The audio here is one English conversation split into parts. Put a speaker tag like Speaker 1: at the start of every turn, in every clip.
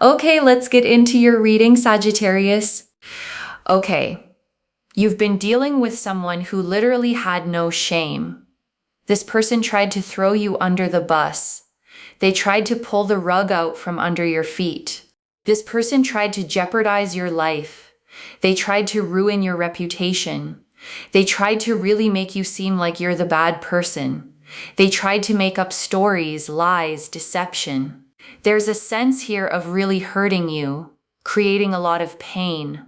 Speaker 1: Okay, let's get into your reading, Sagittarius. Okay, you've been dealing with someone who literally had no shame. This person tried to throw you under the bus. They tried to pull the rug out from under your feet. This person tried to jeopardize your life. They tried to ruin your reputation. They tried to really make you seem like you're the bad person. They tried to make up stories, lies, deception. There's a sense here of really hurting you, creating a lot of pain.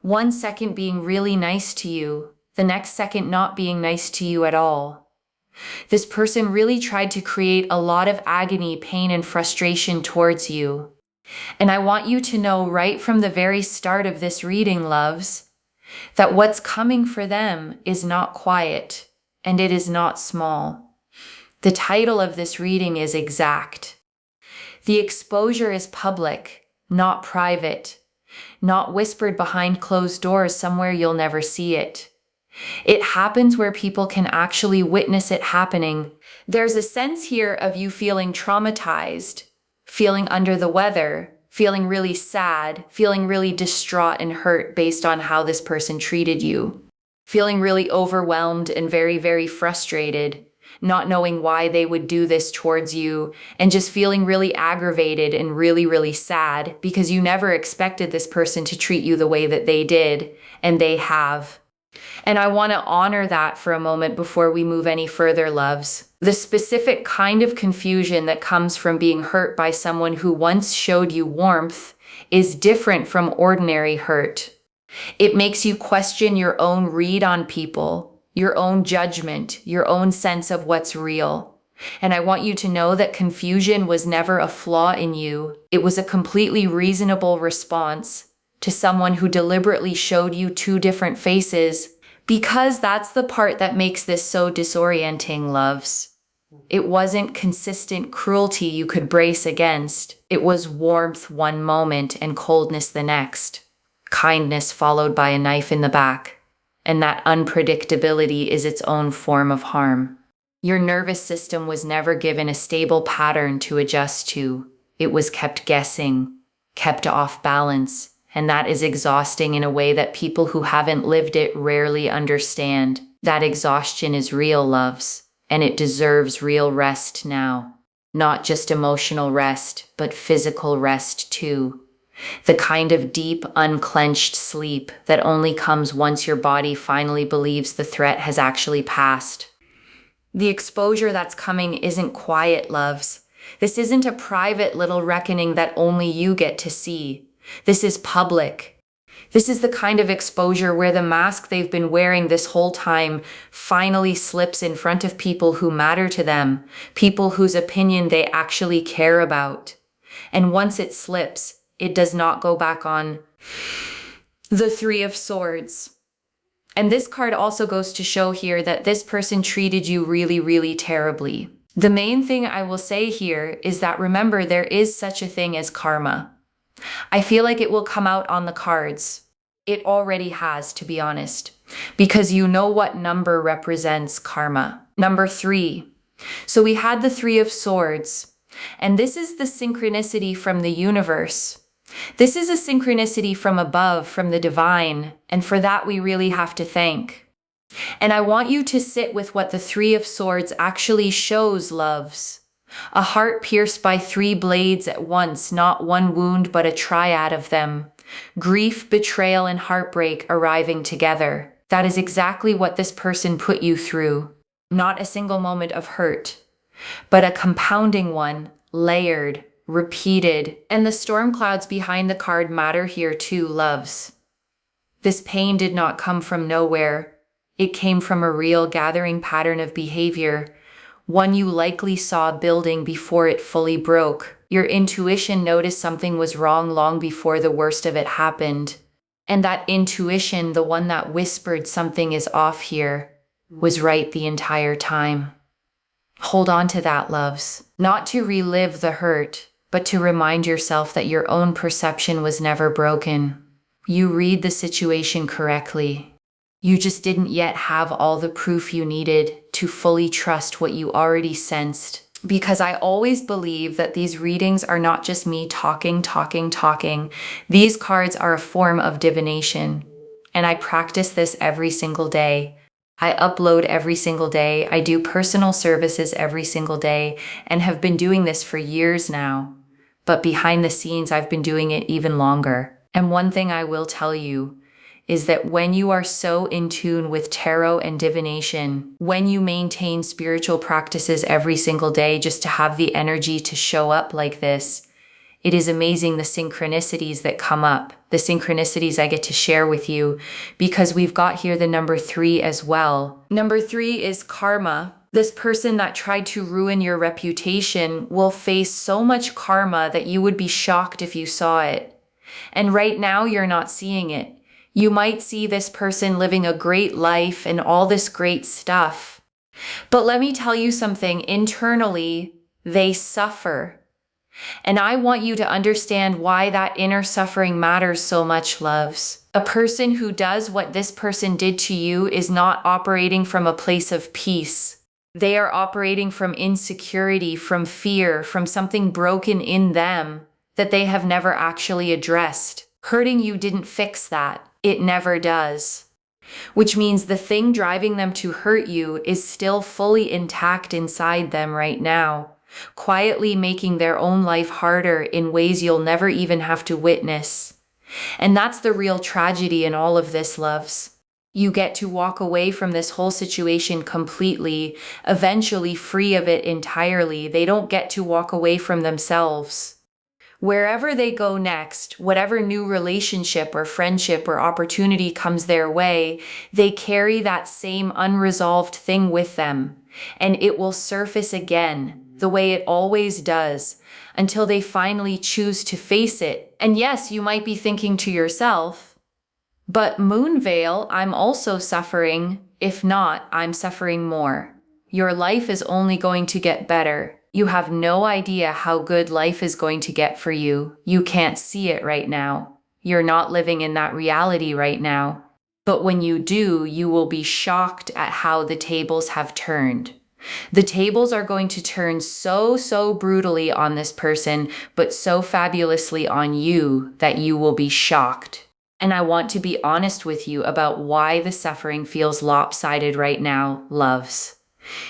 Speaker 1: 1 second being really nice to you, the next second not being nice to you at all. This person really tried to create a lot of agony, pain, and frustration towards you. And I want you to know right from the very start of this reading, loves, that what's coming for them is not quiet, and it is not small. The title of this reading is exact. The exposure is public, not private, not whispered behind closed doors somewhere you'll never see it. It happens where people can actually witness it happening. There's a sense here of you feeling traumatized, feeling under the weather, feeling really sad, feeling really distraught and hurt based on how this person treated you, feeling really overwhelmed and very, very frustrated, not knowing why they would do this towards you, and just feeling really aggravated and really, really sad because you never expected this person to treat you the way that they did, and they have. And I want to honor that for a moment before we move any further, loves. The specific kind of confusion that comes from being hurt by someone who once showed you warmth is different from ordinary hurt. It makes you question your own read on people, your own judgment, your own sense of what's real. And I want you to know that confusion was never a flaw in you. It was a completely reasonable response to someone who deliberately showed you two different faces, because that's the part that makes this so disorienting, loves. It wasn't consistent cruelty you could brace against. It was warmth one moment and coldness the next. Kindness followed by a knife in the back. And that unpredictability is its own form of harm. Your nervous system was never given a stable pattern to adjust to. It was kept guessing, kept off balance. And that is exhausting in a way that people who haven't lived it rarely understand. That exhaustion is real, loves, and it deserves real rest now. Not just emotional rest, but physical rest too. The kind of deep, unclenched sleep that only comes once your body finally believes the threat has actually passed. The exposure that's coming isn't quiet, loves. This isn't a private little reckoning that only you get to see. This is public. This is the kind of exposure where the mask they've been wearing this whole time finally slips in front of people who matter to them, people whose opinion they actually care about. And once it slips, it does not go back on. The Three of Swords. And this card also goes to show here that this person treated you really, really terribly. The main thing I will say here is that remember, there is such a thing as karma. I feel like it will come out on the cards. It already has, to be honest, because you know what number represents karma. Number 3. So we had the Three of Swords, and this is the synchronicity from the universe. This is a synchronicity from above, from the divine, and for that we really have to thank. And I want you to sit with what the Three of Swords actually shows, loves. A heart pierced by 3 blades at once, not one wound, but a triad of them. Grief, betrayal, and heartbreak arriving together. That is exactly what this person put you through. Not a single moment of hurt, but a compounding one, layered, repeated. And the storm clouds behind the card matter here too, loves. This pain did not come from nowhere. It came from a real gathering pattern of behavior, one you likely saw building before it fully broke. Your intuition noticed something was wrong long before the worst of it happened. And that intuition, the one that whispered something is off here, was right the entire time. Hold on to that, loves. Not to relive the hurt, but to remind yourself that your own perception was never broken. You read the situation correctly. You just didn't yet have all the proof you needed to fully trust what you already sensed. because I always believe that these readings are not just me talking. These cards are a form of divination, and I practice this every single day. I upload every single day. I do personal services every single day and have been doing this for years now. But behind the scenes, I've been doing it even longer. And one thing I will tell you is that when you are so in tune with tarot and divination, when you maintain spiritual practices every single day just to have the energy to show up like this, it is amazing the synchronicities that come up, the synchronicities I get to share with you, because we've got here the number 3 as well. Number 3 is karma. This person that tried to ruin your reputation will face so much karma that you would be shocked if you saw it. And right now you're not seeing it. You might see this person living a great life and all this great stuff. But let me tell you something, internally, they suffer. And I want you to understand why that inner suffering matters so much, loves. A person who does what this person did to you is not operating from a place of peace. They are operating from insecurity, from fear, from something broken in them that they have never actually addressed. Hurting you didn't fix that. It never does. Which means the thing driving them to hurt you is still fully intact inside them right now, quietly making their own life harder in ways you'll never even have to witness. And that's the real tragedy in all of this, loves. You get to walk away from this whole situation completely, eventually free of it entirely. They don't get to walk away from themselves. Wherever they go next, whatever new relationship or friendship or opportunity comes their way, they carry that same unresolved thing with them, and it will surface again, the way it always does, until they finally choose to face it. And yes, you might be thinking to yourself, but Moonveil, I'm also suffering. If not, I'm suffering more. Your life is only going to get better. You have no idea how good life is going to get for you. You can't see it right now. You're not living in that reality right now. But when you do, you will be shocked at how the tables have turned. The tables are going to turn so brutally on this person, but so fabulously on you that you will be shocked. And I want to be honest with you about why the suffering feels lopsided right now, loves.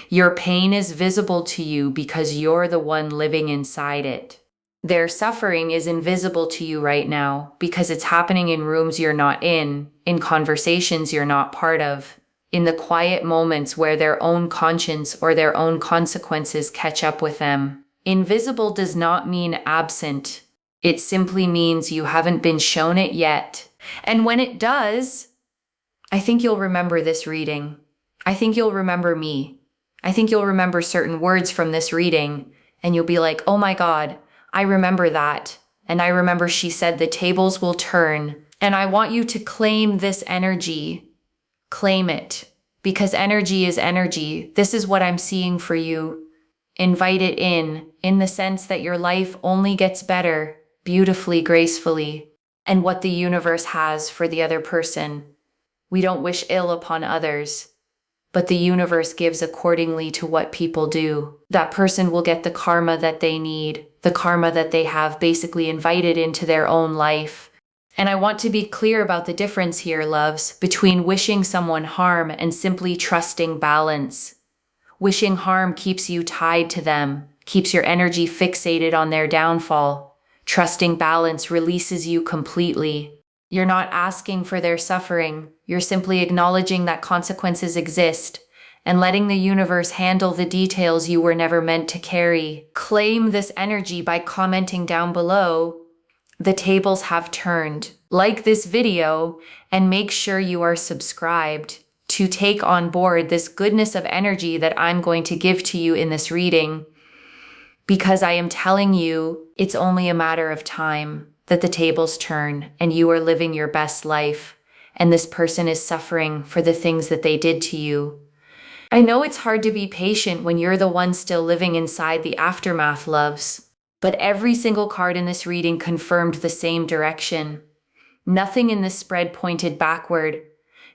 Speaker 1: Your pain is visible to you because you're the one living inside it. Their suffering is invisible to you right now because it's happening in rooms you're not in conversations you're not part of, in the quiet moments where their own conscience or their own consequences catch up with them. Invisible does not mean absent. It simply means you haven't been shown it yet. And when it does, I think you'll remember this reading. I think you'll remember me. I think you'll remember certain words from this reading, and you'll be like, oh my God, I remember that. And I remember she said the tables will turn. And I want you to claim this energy. Claim it. Because energy is energy. This is what I'm seeing for you. Invite it in the sense that your life only gets better, beautifully, gracefully, and what the universe has for the other person. We don't wish ill upon others, but the universe gives accordingly to what people do. That person will get the karma that they need, the karma that they have basically invited into their own life. And I want to be clear about the difference here, loves, between wishing someone harm and simply trusting balance. Wishing harm keeps you tied to them, keeps your energy fixated on their downfall. Trusting balance releases you completely. You're not asking for their suffering. You're simply acknowledging that consequences exist and letting the universe handle the details you were never meant to carry. Claim this energy by commenting down below, "The tables have turned." Like this video and make sure you are subscribed to take on board this goodness of energy that I'm going to give to you in this reading, because I am telling you it's only a matter of time that the tables turn and you are living your best life, and this person is suffering for the things that they did to you. I know it's hard to be patient when you're the one still living inside the aftermath, loves, but every single card in this reading confirmed the same direction. Nothing in this spread pointed backward.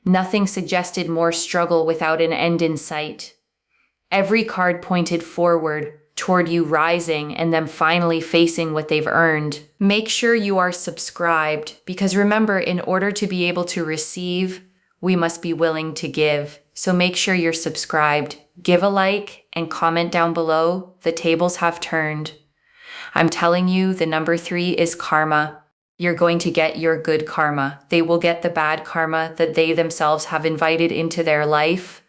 Speaker 1: Nothing suggested more struggle without an end in sight. Every card pointed forward, toward you rising and them finally facing what they've earned. Make sure you are subscribed, because remember, in order to be able to receive, we must be willing to give. So make sure you're subscribed. Give a like and comment down below. The tables have turned. I'm telling you, the number 3 is karma. You're going to get your good karma. They will get the bad karma that they themselves have invited into their life.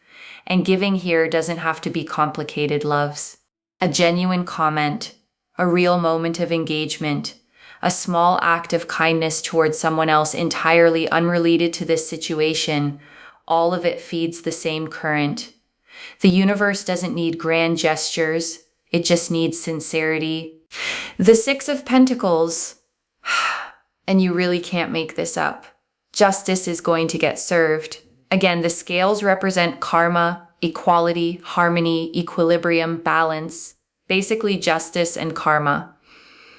Speaker 1: And giving here doesn't have to be complicated, loves. A genuine comment, a real moment of engagement, a small act of kindness towards someone else entirely unrelated to this situation, all of it feeds the same current. The universe doesn't need grand gestures, it just needs sincerity. The 6 of Pentacles, and you really can't make this up. Justice is going to get served. Again, the scales represent karma, equality, harmony, equilibrium, balance, basically justice and karma.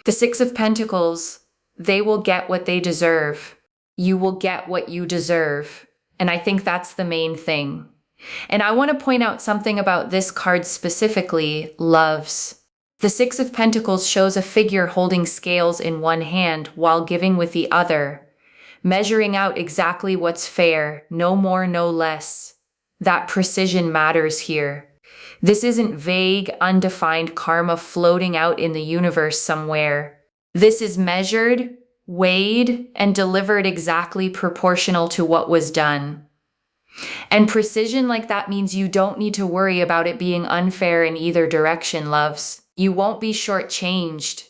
Speaker 1: The 6 of Pentacles, they will get what they deserve. You will get what you deserve. And I think that's the main thing. And I want to point out something about this card specifically, loves. The 6 of Pentacles shows a figure holding scales in one hand while giving with the other, measuring out exactly what's fair, no more, no less. That precision matters here. This isn't vague, undefined karma floating out in the universe somewhere. This is measured, weighed, and delivered exactly proportional to what was done. And precision like that means you don't need to worry about it being unfair in either direction, loves. You won't be shortchanged,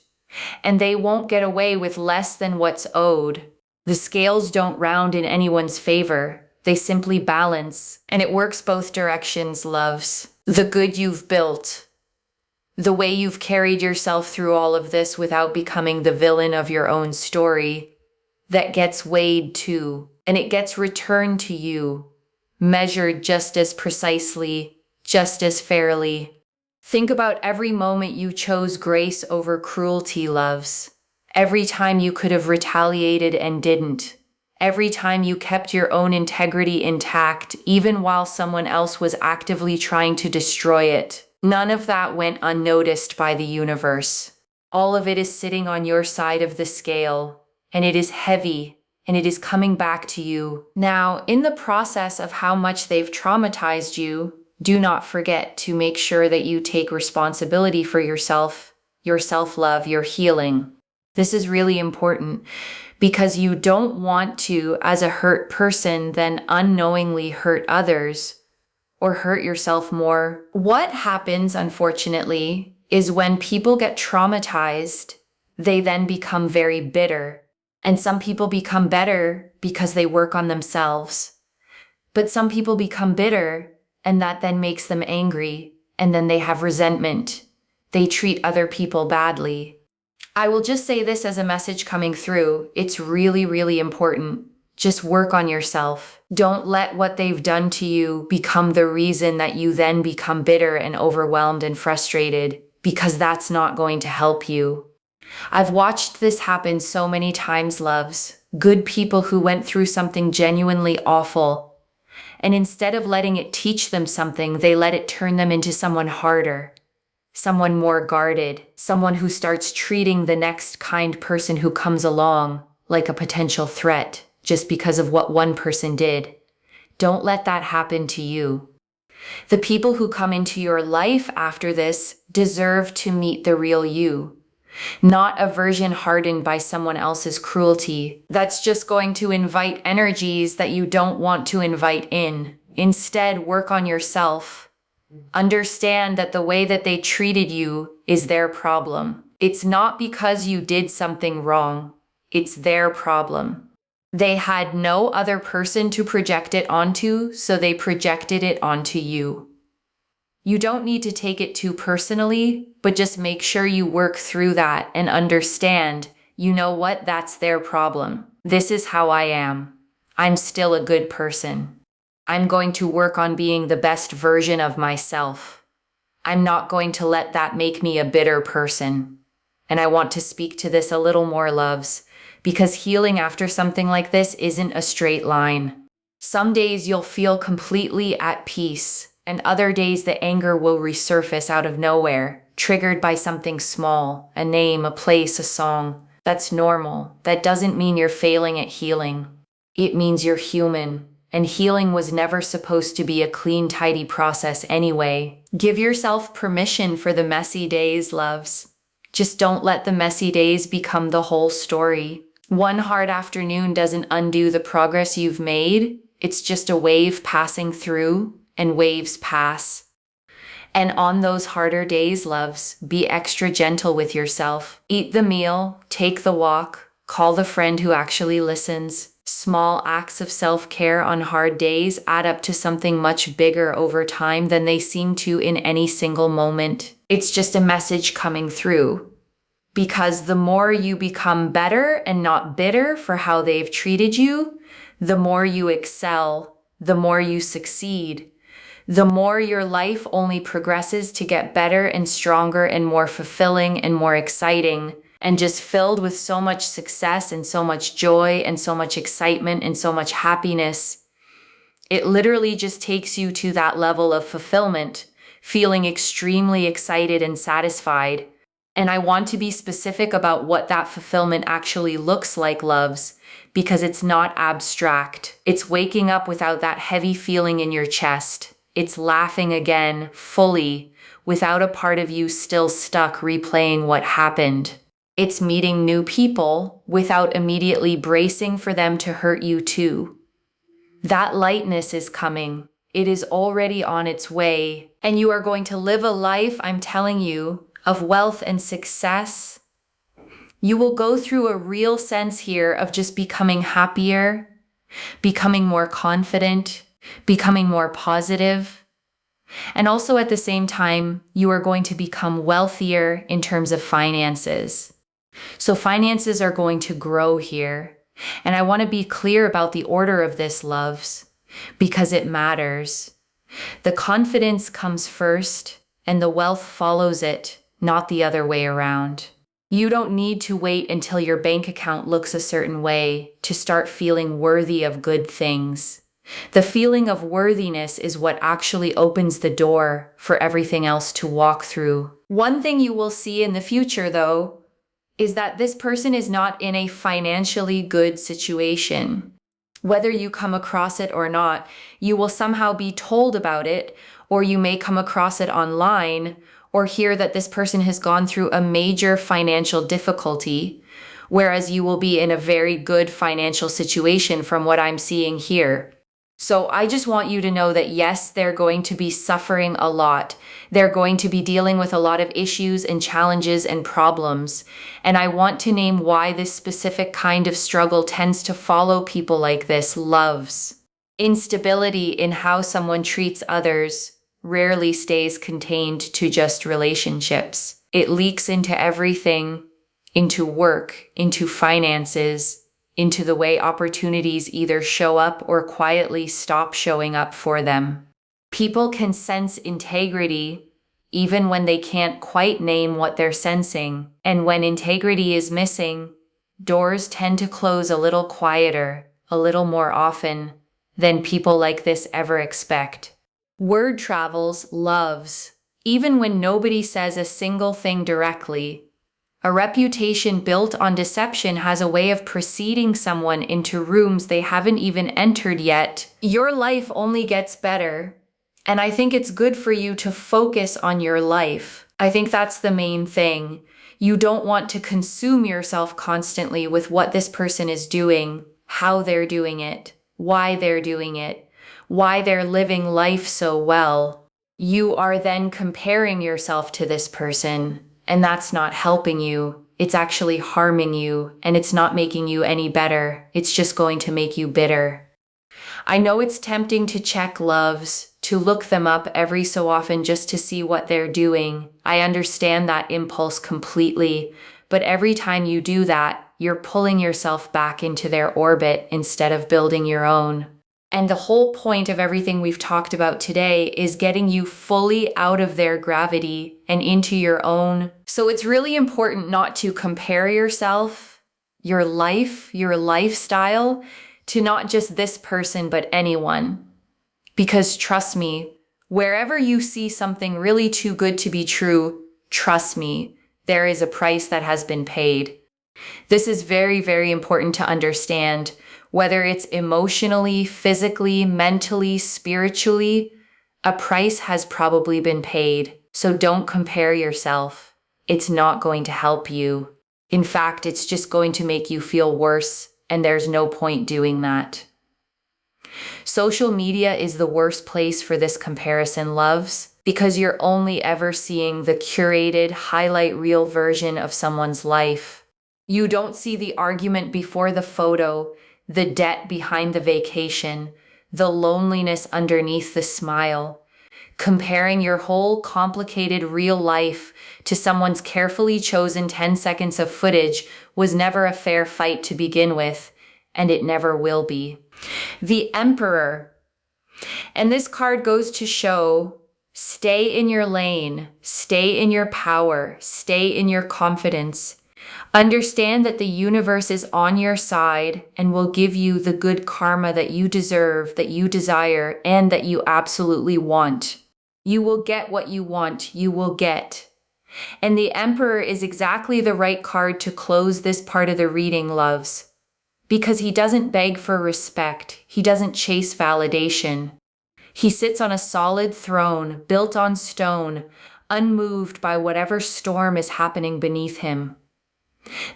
Speaker 1: and they won't get away with less than what's owed. The scales don't round in anyone's favor. They simply balance, and it works both directions, loves. The good you've built, the way you've carried yourself through all of this without becoming the villain of your own story, that gets weighed too, and it gets returned to you, measured just as precisely, just as fairly. Think about every moment you chose grace over cruelty, loves. Every time you could have retaliated and didn't. Every time you kept your own integrity intact, even while someone else was actively trying to destroy it. None of that went unnoticed by the universe. All of it is sitting on your side of the scale, and it is heavy, and it is coming back to you. Now, in the process of how much they've traumatized you, do not forget to make sure that you take responsibility for yourself, your self-love, your healing. This is really important because you don't want to, as a hurt person, then unknowingly hurt others or hurt yourself more. What happens, unfortunately, is when people get traumatized, they then become very bitter. And some people become better because they work on themselves. But some people become bitter, and that then makes them angry, and then they have resentment. They treat other people badly. I will just say this as a message coming through. It's really, really important. Just work on yourself. Don't let what they've done to you become the reason that you then become bitter and overwhelmed and frustrated, because that's not going to help you. I've watched this happen so many times, loves. Good people who went through something genuinely awful, and instead of letting it teach them something, they let it turn them into someone harder, someone more guarded, someone who starts treating the next kind person who comes along like a potential threat just because of what one person did. Don't let that happen to you. The people who come into your life after this deserve to meet the real you, not a version hardened by someone else's cruelty that's just going to invite energies that you don't want to invite in. Instead, work on yourself. Understand that the way that they treated you is their problem. It's not because you did something wrong. It's their problem. They had no other person to project it onto, so they projected it onto you. You don't need to take it too personally, but just make sure you work through that and understand, you know what, that's their problem. This is how I am. I'm still a good person. I'm going to work on being the best version of myself. I'm not going to let that make me a bitter person. And I want to speak to this a little more, loves, because healing after something like this isn't a straight line. Some days you'll feel completely at peace, and other days the anger will resurface out of nowhere. triggered by something small, a name, a place, a song. That's normal. That doesn't mean you're failing at healing. It means you're human. And healing was never supposed to be a clean, tidy process anyway. Give yourself permission for the messy days, loves. Just don't let the messy days become the whole story. One hard afternoon doesn't undo the progress you've made. It's just a wave passing through, and waves pass. And on those harder days, loves, be extra gentle with yourself. Eat the meal, take the walk, call the friend who actually listens. Small acts of self-care on hard days add up to something much bigger over time than they seem to in any single moment. It's just a message coming through. Because the more you become better and not bitter for how they've treated you, the more you excel, the more you succeed, the more your life only progresses to get better and stronger and more fulfilling and more exciting, and just filled with so much success and so much joy and so much excitement and so much happiness. It literally just takes you to that level of fulfillment, feeling extremely excited and satisfied. And I want to be specific about what that fulfillment actually looks like, loves, because it's not abstract. It's waking up without that heavy feeling in your chest. It's laughing again, fully, without a part of you still stuck replaying what happened. It's meeting new people without immediately bracing for them to hurt you too. That lightness is coming. It is already on its way, and you are going to live a life, I'm telling you, of wealth and success. You will go through a real sense here of just becoming happier, becoming more confident, becoming more positive. And also at the same time, you are going to become wealthier in terms of finances. So finances are going to grow here. And I want to be clear about the order of this, loves, because it matters. The confidence comes first, and the wealth follows it, not the other way around. You don't need to wait until your bank account looks a certain way to start feeling worthy of good things. The feeling of worthiness is what actually opens the door for everything else to walk through. One thing you will see in the future, though, is that this person is not in a financially good situation. Whether you come across it or not, you will somehow be told about it, or you may come across it online, or hear that this person has gone through a major financial difficulty, whereas you will be in a very good financial situation from what I'm seeing here. So I just want you to know that yes, they're going to be suffering a lot. They're going to be dealing with a lot of issues and challenges and problems. And I want to name why this specific kind of struggle tends to follow people like this, loves. Instability in how someone treats others rarely stays contained to just relationships. It leaks into everything, into work, into finances, into the way opportunities either show up or quietly stop showing up for them. People can sense integrity even when they can't quite name what they're sensing. And when integrity is missing, doors tend to close a little quieter, a little more often than people like this ever expect. Word travels, loves, even when nobody says a single thing directly. A reputation built on deception has a way of preceding someone into rooms they haven't even entered yet. Your life only gets better, and I think it's good for you to focus on your life. I think that's the main thing. You don't want to consume yourself constantly with what this person is doing, how they're doing it, why they're doing it, why they're living life so well. You are then comparing yourself to this person. And that's not helping you. It's actually harming you, and it's not making you any better. It's just going to make you bitter. I know it's tempting to check loves, to look them up every so often just to see what they're doing. I understand that impulse completely, but every time you do that, you're pulling yourself back into their orbit instead of building your own. And the whole point of everything we've talked about today is getting you fully out of their gravity and into your own. So it's really important not to compare yourself, your life, your lifestyle, to not just this person, but anyone. Because trust me, wherever you see something really too good to be true, Trust me, there is a price that has been paid. This is very, very important to understand, whether it's emotionally, physically, mentally, spiritually, a price has probably been paid. So don't compare yourself. It's not going to help you. In fact, it's just going to make you feel worse, and there's no point doing that. Social media is the worst place for this comparison, loves, because you're only ever seeing the curated, highlight reel version of someone's life. You don't see the argument before the photo, the debt behind the vacation, the loneliness underneath the smile. Comparing your whole complicated real life to someone's carefully chosen 10 seconds of footage was never a fair fight to begin with, and it never will be. The Emperor. And this card goes to show, stay in your lane, stay in your power, stay in your confidence. Understand that the universe is on your side and will give you the good karma that you deserve, that you desire, and that you absolutely want. You will get what you want, you will get. And the Emperor is exactly the right card to close this part of the reading, loves. Because he doesn't beg for respect, he doesn't chase validation. He sits on a solid throne, built on stone, unmoved by whatever storm is happening beneath him.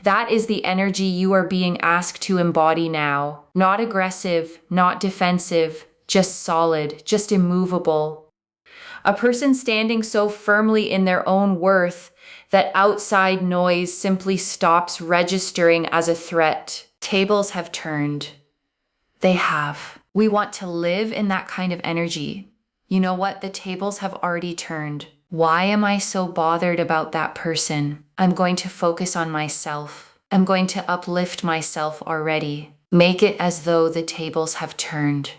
Speaker 1: That is the energy you are being asked to embody now. Not aggressive, not defensive, just solid, just immovable. A person standing so firmly in their own worth that outside noise simply stops registering as a threat. Tables have turned. They have. We want to live in that kind of energy. You know what? The tables have already turned. Why am I so bothered about that person? I'm going to focus on myself. I'm going to uplift myself already. Make it as though the tables have turned.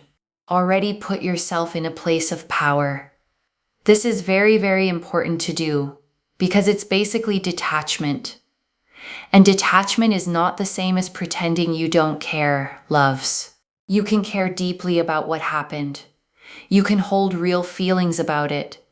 Speaker 1: Already put yourself in a place of power. This is very, very important to do because it's basically detachment. And detachment is not the same as pretending you don't care, loves. You can care deeply about what happened. You can hold real feelings about it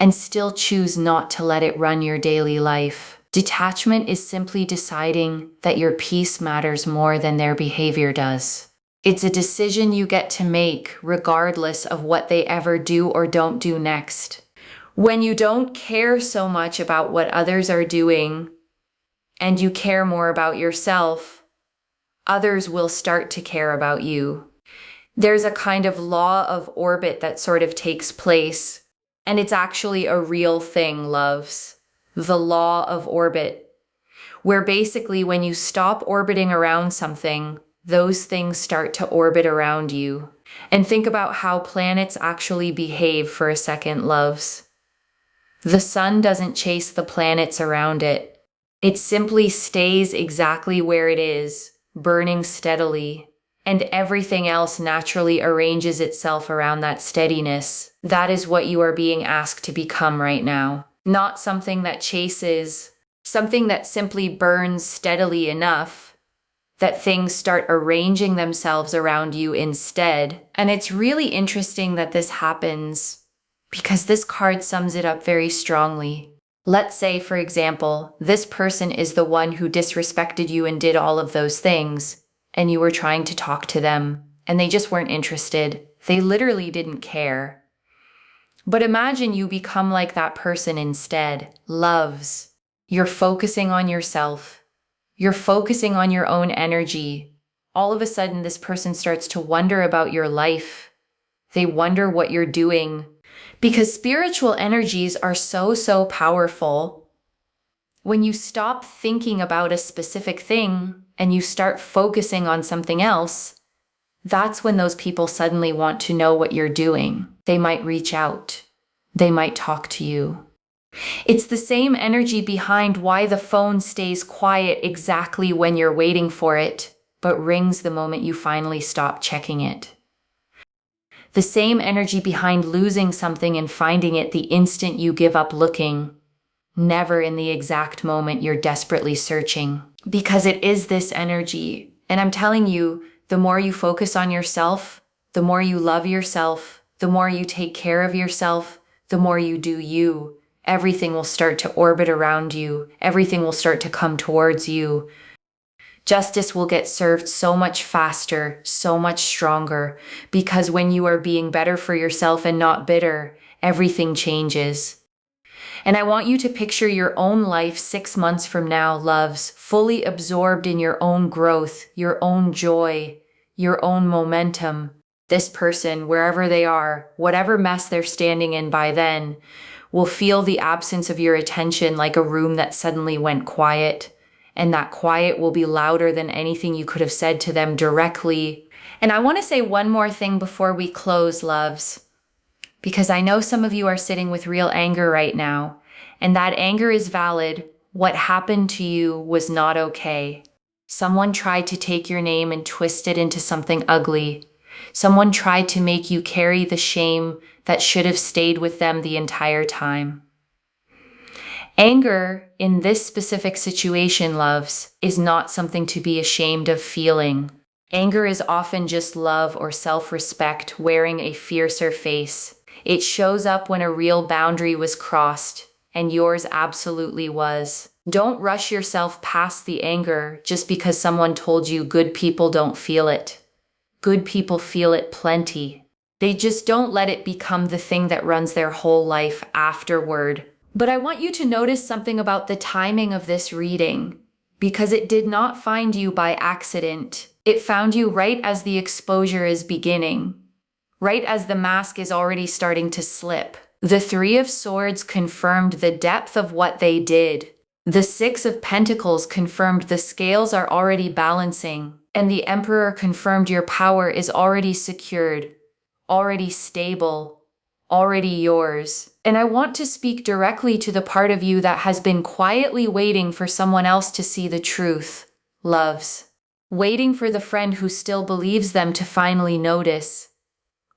Speaker 1: and still choose not to let it run your daily life. Detachment is simply deciding that your peace matters more than their behavior does. It's a decision you get to make regardless of what they ever do or don't do next. When you don't care so much about what others are doing and you care more about yourself, others will start to care about you. There's a kind of law of orbit that sort of takes place, and it's actually a real thing, loves. The law of orbit, where basically when you stop orbiting around something, those things start to orbit around you. And think about how planets actually behave for a second, loves. The sun doesn't chase the planets around it. It simply stays exactly where it is, burning steadily, and everything else naturally arranges itself around that steadiness. That is what you are being asked to become right now. Not something that chases, something that simply burns steadily enough that things start arranging themselves around you instead. And it's really interesting that this happens because this card sums it up very strongly. Let's say, for example, this person is the one who disrespected you and did all of those things, and you were trying to talk to them, and they just weren't interested. They literally didn't care. But imagine you become like that person instead. Loves. You're focusing on yourself. You're focusing on your own energy. All of a sudden, this person starts to wonder about your life. They wonder what you're doing. Because spiritual energies are so powerful. When you stop thinking about a specific thing and you start focusing on something else, that's when those people suddenly want to know what you're doing. They might reach out. They might talk to you. It's the same energy behind why the phone stays quiet exactly when you're waiting for it, but rings the moment you finally stop checking it. The same energy behind losing something and finding it the instant you give up looking, never in the exact moment you're desperately searching. Because it is this energy. And I'm telling you, the more you focus on yourself, the more you love yourself, the more you take care of yourself, the more you do you, everything will start to orbit around you. Everything will start to come towards you. Justice will get served so much faster, so much stronger, because when you are being better for yourself and not bitter, everything changes. And I want you to picture your own life 6 months from now, loves, fully absorbed in your own growth, your own joy, your own momentum. This person, wherever they are, whatever mess they're standing in by then, will feel the absence of your attention like a room that suddenly went quiet. And that quiet will be louder than anything you could have said to them directly. And I want to say one more thing before we close, loves, because I know some of you are sitting with real anger right now, and that anger is valid. What happened to you was not okay. Someone tried to take your name and twist it into something ugly. Someone tried to make you carry the shame that should have stayed with them the entire time. Anger in this specific situation, loves, is not something to be ashamed of feeling. Anger is often just love or self-respect wearing a fiercer face. It shows up when a real boundary was crossed, and yours absolutely was. Don't rush yourself past the anger just because someone told you good people don't feel it. Good people feel it plenty. They just don't let it become the thing that runs their whole life afterward. But I want you to notice something about the timing of this reading, because it did not find you by accident. It found you right as the exposure is beginning, right as the mask is already starting to slip. The Three of Swords confirmed the depth of what they did. The Six of Pentacles confirmed the scales are already balancing, and the Emperor confirmed your power is already secured, already stable, already yours. And I want to speak directly to the part of you that has been quietly waiting for someone else to see the truth, loves. Waiting for the friend who still believes them to finally notice.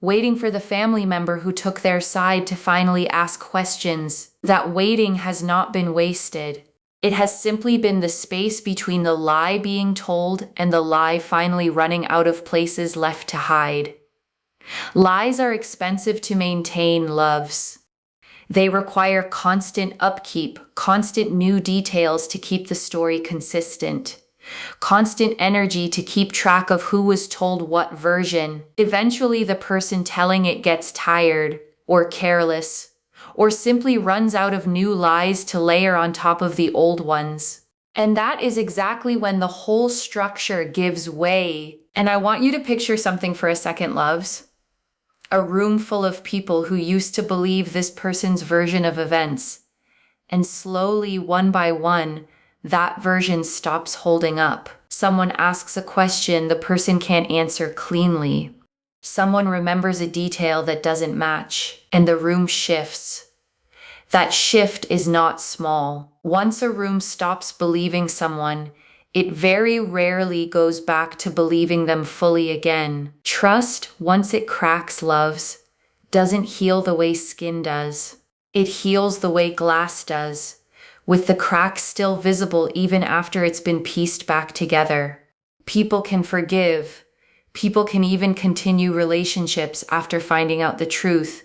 Speaker 1: Waiting for the family member who took their side to finally ask questions. That waiting has not been wasted. It has simply been the space between the lie being told and the lie finally running out of places left to hide. Lies are expensive to maintain, loves. They require constant upkeep, constant new details to keep the story consistent, constant energy to keep track of who was told what version. Eventually, the person telling it gets tired or careless, or simply runs out of new lies to layer on top of the old ones. And that is exactly when the whole structure gives way. And I want you to picture something for a second, loves. A room full of people who used to believe this person's version of events. And slowly, one by one, that version stops holding up. Someone asks a question the person can't answer cleanly. Someone remembers a detail that doesn't match, and the room shifts. That shift is not small. Once a room stops believing someone, it very rarely goes back to believing them fully again. Trust, once it cracks, loves, doesn't heal the way skin does. It heals the way glass does, with the cracks still visible even after it's been pieced back together. People can forgive. People can even continue relationships after finding out the truth.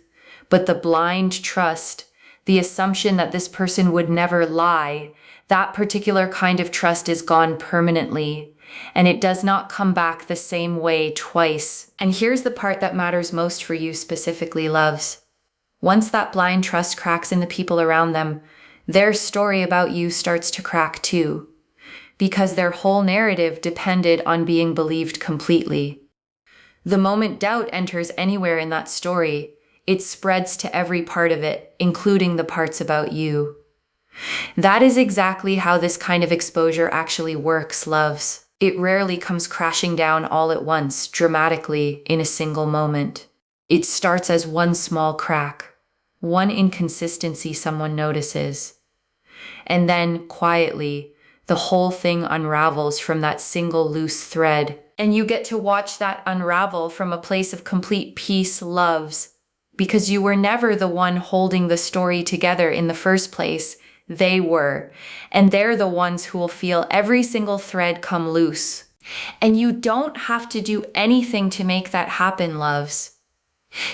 Speaker 1: But the blind trust, the assumption that this person would never lie, that particular kind of trust is gone permanently, and it does not come back the same way twice. And here's the part that matters most for you specifically, loves. Once that blind trust cracks in the people around them, their story about you starts to crack too, because their whole narrative depended on being believed completely. The moment doubt enters anywhere in that story, it spreads to every part of it, including the parts about you. That is exactly how this kind of exposure actually works, loves. It rarely comes crashing down all at once, dramatically, in a single moment. It starts as one small crack, one inconsistency someone notices. And then, quietly, the whole thing unravels from that single loose thread. And you get to watch that unravel from a place of complete peace, loves, because you were never the one holding the story together in the first place. They were, and they're the ones who will feel every single thread come loose. And you don't have to do anything to make that happen, loves.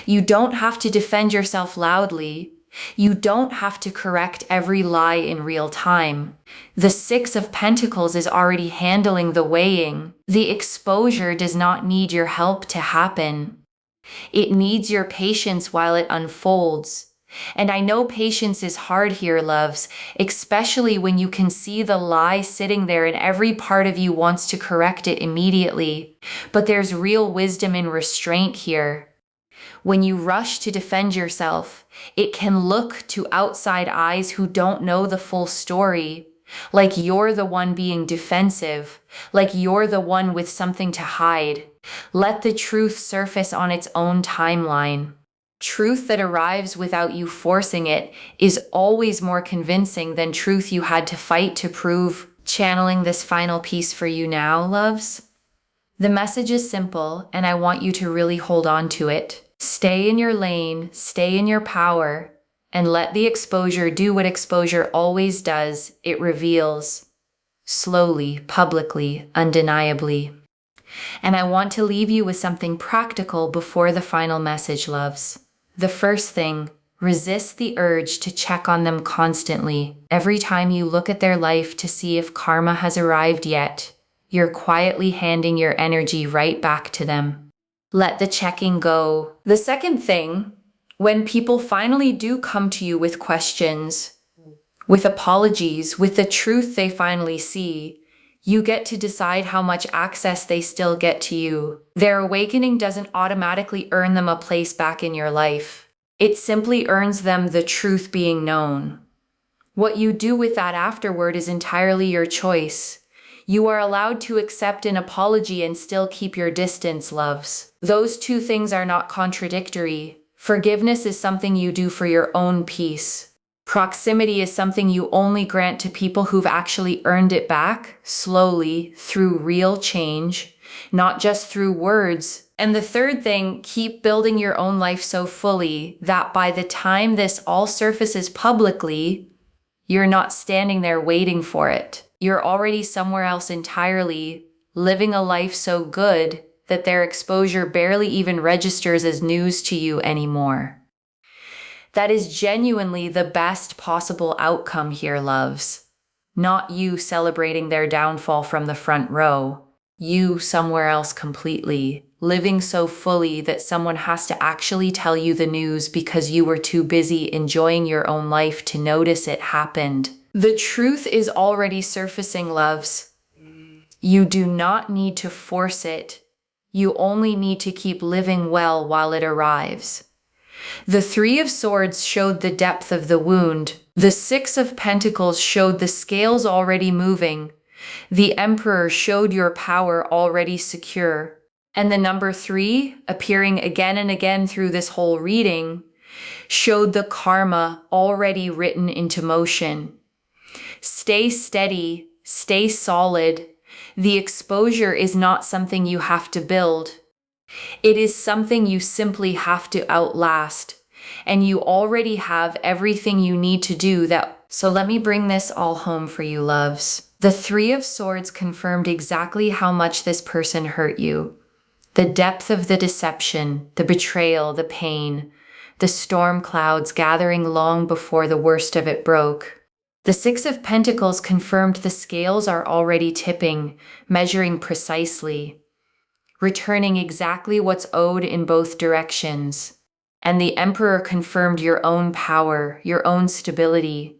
Speaker 1: You don't have to defend yourself loudly. You don't have to correct every lie in real time. The Six of Pentacles is already handling the weighing. The exposure does not need your help to happen. It needs your patience while it unfolds. And I know patience is hard here, loves, especially when you can see the lie sitting there and every part of you wants to correct it immediately. But there's real wisdom in restraint here. When you rush to defend yourself, it can look to outside eyes who don't know the full story, like you're the one being defensive, like you're the one with something to hide. Let the truth surface on its own timeline. Truth that arrives without you forcing it is always more convincing than truth you had to fight to prove. Channeling this final piece for you now, loves. The message is simple, and I want you to really hold on to it. Stay in your lane, stay in your power, and let the exposure do what exposure always does. It reveals. Slowly, publicly, undeniably. And I want to leave you with something practical before the final message, loves. The first thing, resist the urge to check on them constantly. Every time you look at their life to see if karma has arrived yet, you're quietly handing your energy right back to them. Let the checking go. The second thing, when people finally do come to you with questions, with apologies, with the truth they finally see, you get to decide how much access they still get to you. Their awakening doesn't automatically earn them a place back in your life. It simply earns them the truth being known. What you do with that afterward is entirely your choice. You are allowed to accept an apology and still keep your distance, loves. Those two things are not contradictory. Forgiveness is something you do for your own peace. Proximity is something you only grant to people who've actually earned it back, slowly, through real change, not just through words. And the third thing, keep building your own life so fully that by the time this all surfaces publicly, you're not standing there waiting for it. You're already somewhere else entirely, living a life so good that their exposure barely even registers as news to you anymore. That is genuinely the best possible outcome here, loves. Not you celebrating their downfall from the front row. You somewhere else completely, living so fully that someone has to actually tell you the news because you were too busy enjoying your own life to notice it happened. The truth is already surfacing, loves. You do not need to force it. You only need to keep living well while it arrives. The Three of Swords showed the depth of the wound. The Six of Pentacles showed the scales already moving. The Emperor showed your power already secure. And the number 3, appearing again and again through this whole reading, showed the karma already written into motion. Stay steady, stay solid. The exposure is not something you have to build. It is something you simply have to outlast, and you already have everything you need to do that. So let me bring this all home for you, loves. The Three of Swords confirmed exactly how much this person hurt you. The depth of the deception, the betrayal, the pain, the storm clouds gathering long before the worst of it broke. The Six of Pentacles confirmed the scales are already tipping, measuring precisely, returning exactly what's owed in both directions. And the Emperor confirmed your own power, your own stability,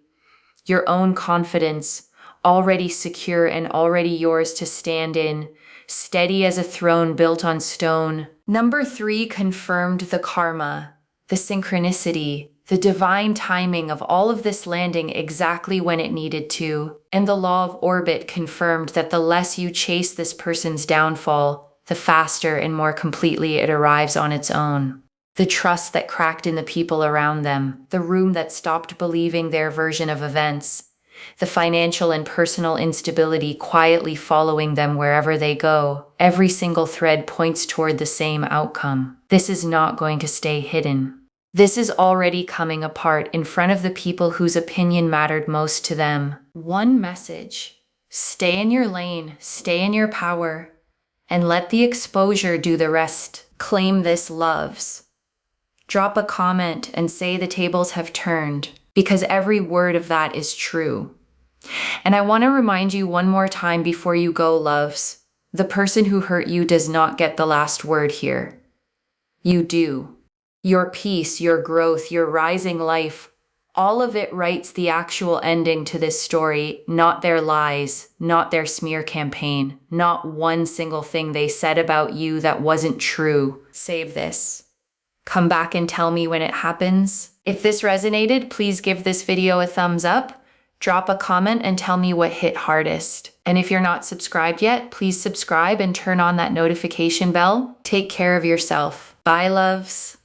Speaker 1: your own confidence, already secure and already yours to stand in, steady as a throne built on stone. Number 3 confirmed the karma, the synchronicity, the divine timing of all of this landing exactly when it needed to. And the law of orbit confirmed that the less you chase this person's downfall, the faster and more completely it arrives on its own. The trust that cracked in the people around them, the room that stopped believing their version of events, the financial and personal instability quietly following them wherever they go, every single thread points toward the same outcome. This is not going to stay hidden. This is already coming apart in front of the people whose opinion mattered most to them. One message: stay in your lane, stay in your power, and let the exposure do the rest. Claim this, loves. Drop a comment and say the tables have turned, because every word of that is true. And I want to remind you one more time before you go, loves. The person who hurt you does not get the last word here. You do. Your peace, your growth, your rising life, all of it writes the actual ending to this story, not their lies, not their smear campaign, not one single thing they said about you that wasn't true. Save this. Come back and tell me when it happens. If this resonated, please give this video a thumbs up. Drop a comment and tell me what hit hardest. And if you're not subscribed yet, please subscribe and turn on that notification bell. Take care of yourself. Bye, loves.